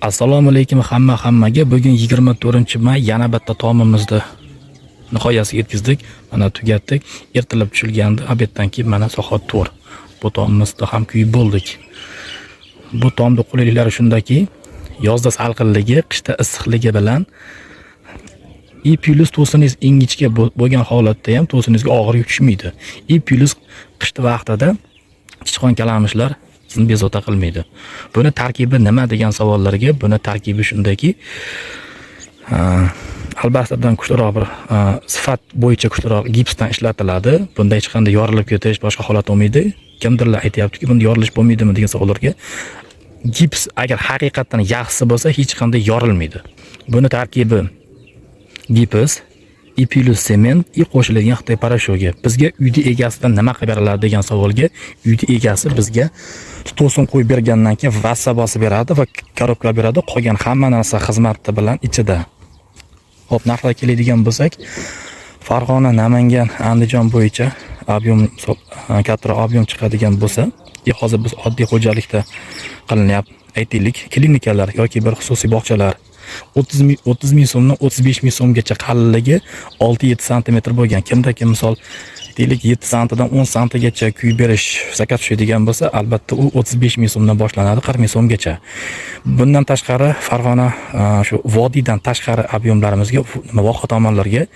Assalomu alaykum hammaga. Bugun 24-may yana bitta tomimizni nihoyasiga yetkazdik. Mana tugatdik. Ertalab tushilgandi. Obeddan keyin mana soat 4. Bu tomimizni ham kuyib bo'ldik. Bu tomning qulayliklari shundaki, yozda salqinligi, qishda issiqligi bilan I+ to'siningiz ingichka bo'lgan holatda ham to'siningizga og'ir yuk tushmaydi. I+ qishda vaqtida sichqon kalamishlar sizni bezovta qilmaydi. Buni tarkibi nima degan savollarga buni tarkibi shundaki, albastadan kuchliroq bir sifat bo'yicha kuchliroq gipsdan ishlatiladi. Bunda hech qanday yorilib ketish, boshqa holat bo'lmaydi. Kimdirlar aytayaptiki, bunda yorilish bo'lmaydimi degan savollarga, gips agar haqiqatan yaxshisi bo'lsa hech qanday yorilmaydi. Buni tarkibi gips, I+ sement, I qo'shiladigan Xitoy parashogi. Bizga uyda egasidan nima qilib beriladi degan savolga, uyda egasi bizga to'sin qo'yib bergandan keyin vassa bosib beradi va korobka beradi. Qolgan hamma narsa xizmati bilan ichida. Xo'p, narxga keladigan bo'lsak, Farg'ona, Namangan, Andijon bo'yicha ob'yem kattaroq ob'yem chiqadigan bo'lsa, hozir biz oddiy xo'jalikda qilinyapti. Aytaylik, klinikalar yoki bir xususiy bog'chalar 30 ming so'mdan 35 ming so'mgacha qalinligi 6-7 sm bo'lgan. Kimdaki misol deylik 7 santidan 10 santigacha kuyib berish zakat tushadigan bo'lsa, albatta u 35 ming so'mdan boshlanadi 40 ming so'mgacha. Bundan tashqari Farg'ona shu vodiydan tashqari ob'yemlarimizga voha tomonlarga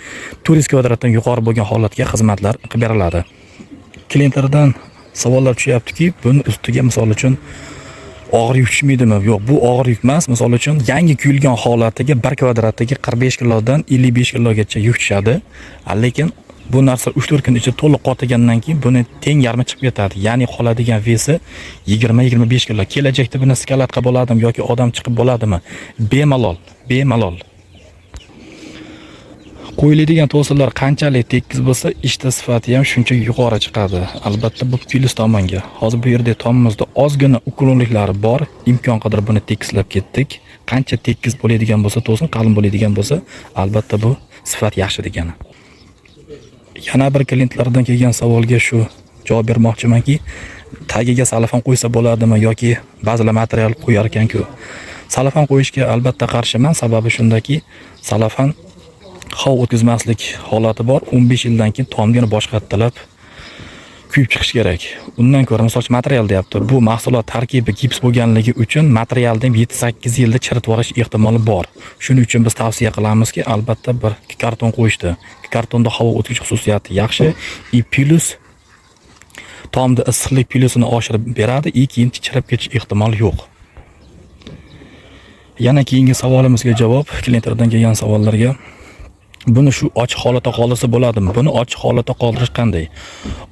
400 kvadratdan yuqori bo'lgan holatga xizmatlar qilib beriladi. Klientlardan savollar tushyaptiki, buni ustiga misol uchun og'ir yuk tushmaydimi? Yo'q, bu og'ir yuk emas. Misol uchun yangi kuyilgan holatiga 1 kvadratiga 45 kilodan 55 kilogacha yuk tushadi. Lekin bu narsa 3-4 kun ichida to'liq qotigandan keyin buni teng yarmi chiqib ketadi. Ya'ni qoladigan vesi 20-25 kilo. Kelajakda buni skalatga bo'ladimi yoki odam chiqib bo'ladimi? Bemalol. Qo'yiladigan to'sinlar qanchalik tekis bo'lsa, ishda sifati ham shuncha yuqori chiqadi. Albatta bu plus tomonga. Hozir bu yerda tomimizda ozgina ukulonliklari bor. Imkon qadar buni tekislab ketdik. Qancha tekis bo'ladigan bo'lsa, to'sin qalin bo'ladigan bo'lsa, albatta bu sifat yaxshi degani. Yana bir klientlardan kelgan savolga shu javob bermoqchimanki, tagiga salafon qo'ysa bo'ladimi yoki ba'zilar material qo'yar ekan-ku. Salafon qo'yishga albatta qarshiman. Sababi shundaki, salafon havo o'tkazmaslik holati bor. 15 yildan keyin tomni boshqatilab kuyib chiqish kerak. Undan ko'ra misol material deyapti. Bu mahsulot tarkibi gips bo'lganligi uchun materialdan 7-8 yilda chiritib olish ehtimoli bor. Shuning uchun biz tavsiya qilamizki, albatta bir karton qo'yishdi. Kartonda havo o'tkazish xususiyati yaxshi. I+ tomda issiqlik plyusini oshirib beradi. Keyin chirib ketish ehtimoli yo'q. Yana keyingi savolimizga javob, klientlardan kelgan savollarga, buni shu ochiq holatda qoldirsa bo'ladimi? Buni ochiq holatda qoldirish qanday?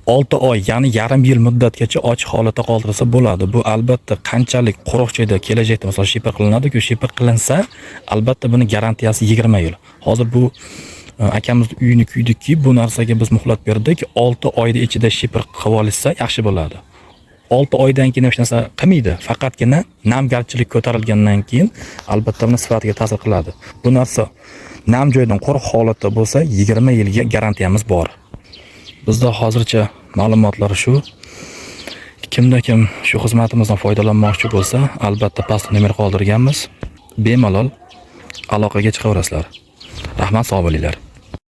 6 oy, ya'ni yarim yil muddatgacha ochiq holatda qoldirsa bo'ladi. Bu albatta qanchalik quruqchida kelajakda masalan shipir qilinadi-ku, shipir qilinsa, albatta buni garantiyasi 20 yil. Hozir bu akamizning uyini kuydikki, bu narsaga biz muhlat berdik. 6 oyda ichida shipir qilib olsa yaxshi bo'ladi. 6 oydan keyin hech narsa qilmaydi. Faqatgina namgarchilik ko'tarilgandan keyin albatta buni sifatiga ta'sir qiladi. Bu narsa nam joydan quruq holatda bo'lsa 20 yilga garantiyamiz bor. Bizda hozircha ma'lumotlar shu. Kim shu xizmatimizdan foydalanmoqchi bo'lsa, albatta pastda nomer qoldirganmiz. Bemalol aloqaga chiqaverasizlar. Rahmat, sog' bo'linglar.